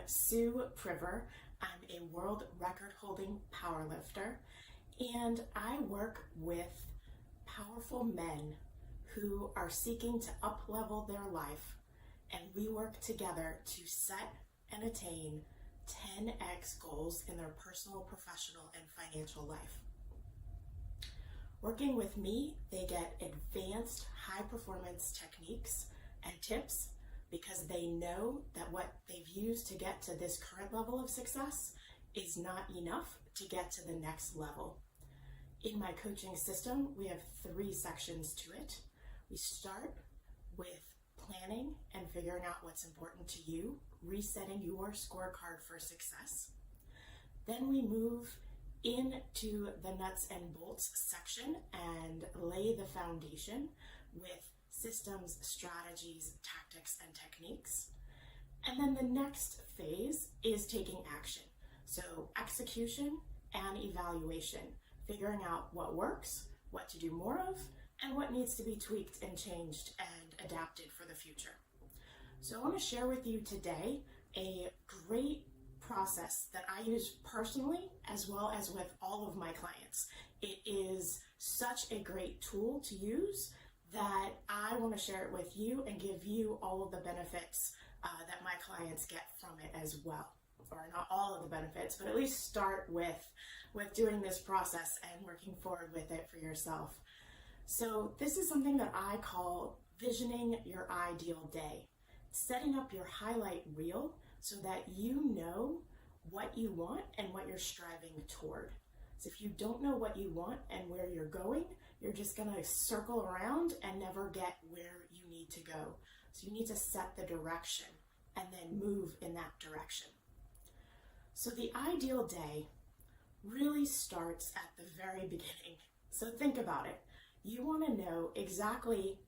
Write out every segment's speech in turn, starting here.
Sue Priver. I'm a world record holding powerlifter, and I work with powerful men who are seeking to up-level their life, and we work together to set and attain 10x goals in their personal, professional, and financial life. Working with me, they get advanced high-performance techniques and tips because they know that what they've used to get to this current level of success is not enough to get to the next level. In my coaching system, we have 3 sections to it. We start with planning and figuring out what's important to you, resetting your scorecard for success. Then we move into the nuts and bolts section and lay the foundation with systems, strategies, tactics, and techniques. And then the next phase is taking action. So execution and evaluation, figuring out what works, what to do more of, and what needs to be tweaked and changed and adapted for the future. So I want to share with you today a great process that I use personally as well as with all of my clients. It is such a great tool to use that I want to share it with you and give you all of the benefits that my clients get from it as well. Or not all of the benefits, but at least start with doing this process and working forward with it for yourself. So this is something that I call visioning your ideal day. Setting up your highlight reel so that you know what you want and what you're striving toward. So if you don't know what you want and where you're going, you're just going to circle around and never get where you need to go. So you need to set the direction and then move in that direction. So the ideal day really starts at the very beginning. So think about it. You want to know exactly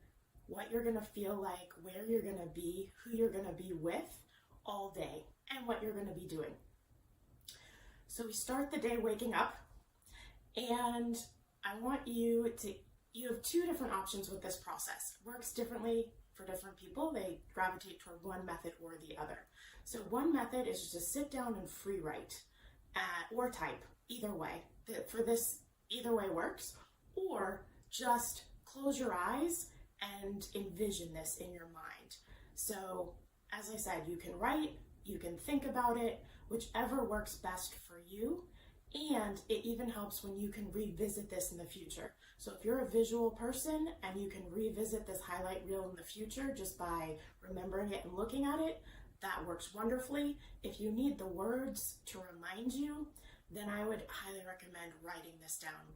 what you're going to feel like, where you're going to be, who you're going to be with all day, and what you're going to be doing. So we start the day waking up, and I want you have 2 different options with this process. It works differently for different people. They gravitate toward one method or the other. So one method is just to sit down and free write or type, either way. For this, either way works. Or just close your eyes and envision this in your mind. So as I said, you can write, you can think about it, whichever works best for you. And it even helps when you can revisit this in the future. So if you're a visual person and you can revisit this highlight reel in the future just by remembering it and looking at it, that works wonderfully. If you need the words to remind you, then I would highly recommend writing this down.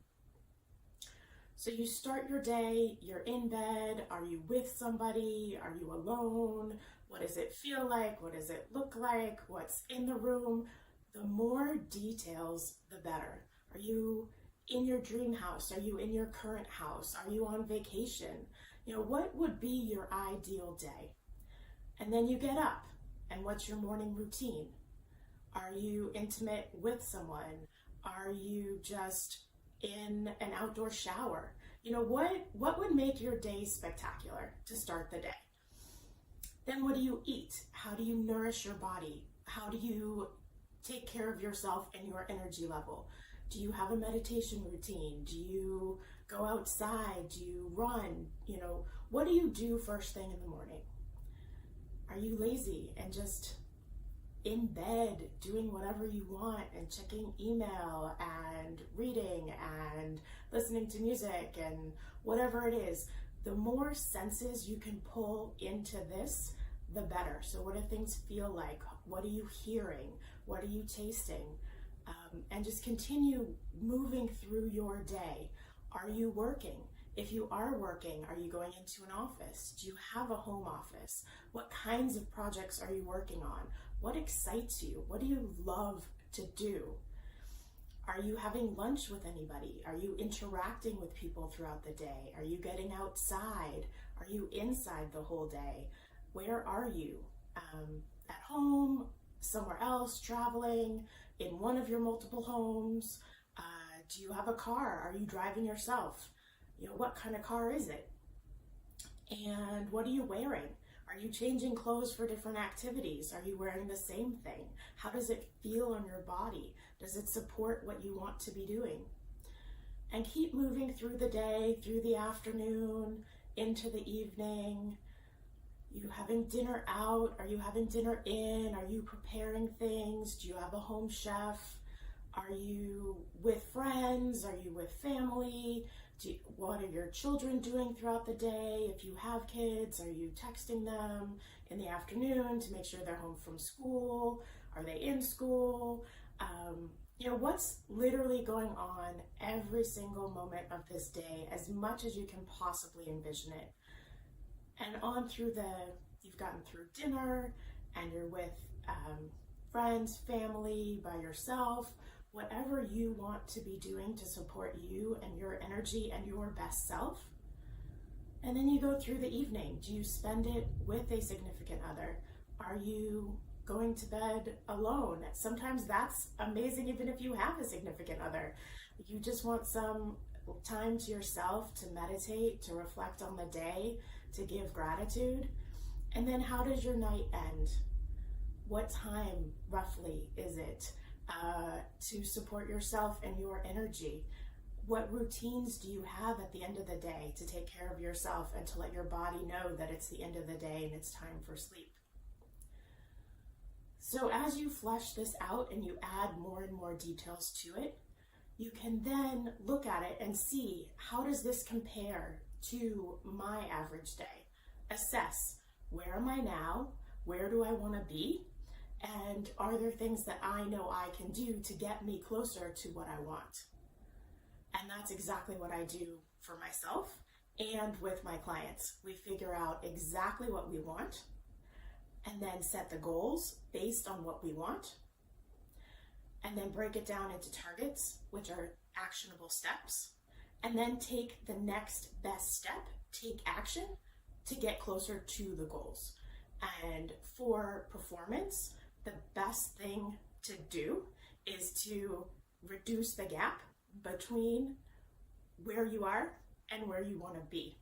So you start your day, you're in bed, are you with somebody, are you alone, what does it feel like, what does it look like, what's in the room? The more details, the better. Are you in your dream house? Are you in your current house? Are you on vacation? What would be your ideal day? And then you get up, and what's your morning routine? Are you intimate with someone? Are you just in an outdoor shower? What would make your day spectacular to start the day? Then what do you eat? How do you nourish your body? How do you take care of yourself and your energy level? Do you have a meditation routine? Do you go outside? Do you run? What do you do first thing in the morning? Are you lazy and just in bed doing whatever you want and checking email and reading and listening to music and whatever it is? The more senses you can pull into this, the better. So what do things feel like? What are you hearing? What are you tasting? And just continue moving through your day. Are you working? If you are working, are you going into an office? Do you have a home office? What kinds of projects are you working on? What excites you? What do you love to do? Are you having lunch with anybody? Are you interacting with people throughout the day? Are you getting outside? Are you inside the whole day? Where are you? At home, somewhere else, traveling, in one of your multiple homes? Do you have a car? Are you driving yourself? What kind of car is it? And what are you wearing? Are Are you changing clothes for different activities? Are you wearing the same thing? How does it feel on your body? Does it support what you want to be doing? And keep moving through the day, through the afternoon, into the evening. You having dinner out? Are you having dinner in? Are you preparing things? Do you have a home chef? Are you with friends? Are you with family? What are your children doing throughout the day? If you have kids, are you texting them in the afternoon to make sure they're home from school? Are they in school? What's literally going on every single moment of this day, as much as you can possibly envision it. And on through you've gotten through dinner, and you're with friends, family, by yourself, whatever you want to be doing to support you and your energy and your best self. And then you go through the evening. Do you spend it with a significant other? Are you going to bed alone? Sometimes that's amazing, even if you have a significant other. You just want some time to yourself to meditate, to reflect on the day, to give gratitude. And then how does your night end? What time roughly is it to support yourself and your energy? What routines do you have at the end of the day to take care of yourself and to let your body know that it's the end of the day and it's time for sleep? So as you flesh this out and you add more and more details to it, you can then look at it and see, how does this compare to my average day? Assess, where am I now? Where do I want to be? And are there things that I know I can do to get me closer to what I want? And that's exactly what I do for myself and with my clients. We figure out exactly what we want and then set the goals based on what we want, and then break it down into targets, which are actionable steps, and then take the next best step, take action to get closer to the goals. And for performance, the best thing to do is to reduce the gap between where you are and where you want to be.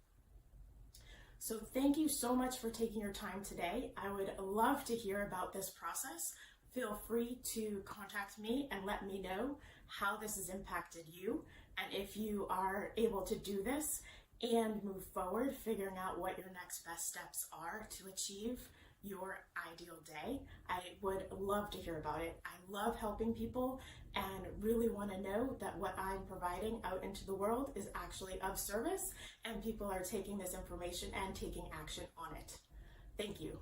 So thank you so much for taking your time today. I would love to hear about this process. Feel free to contact me and let me know how this has impacted you, and if you are able to do this and move forward, figuring out what your next best steps are to achieve your ideal day. I would love to hear about it. I love helping people and really want to know that what I'm providing out into the world is actually of service and people are taking this information and taking action on it. Thank you.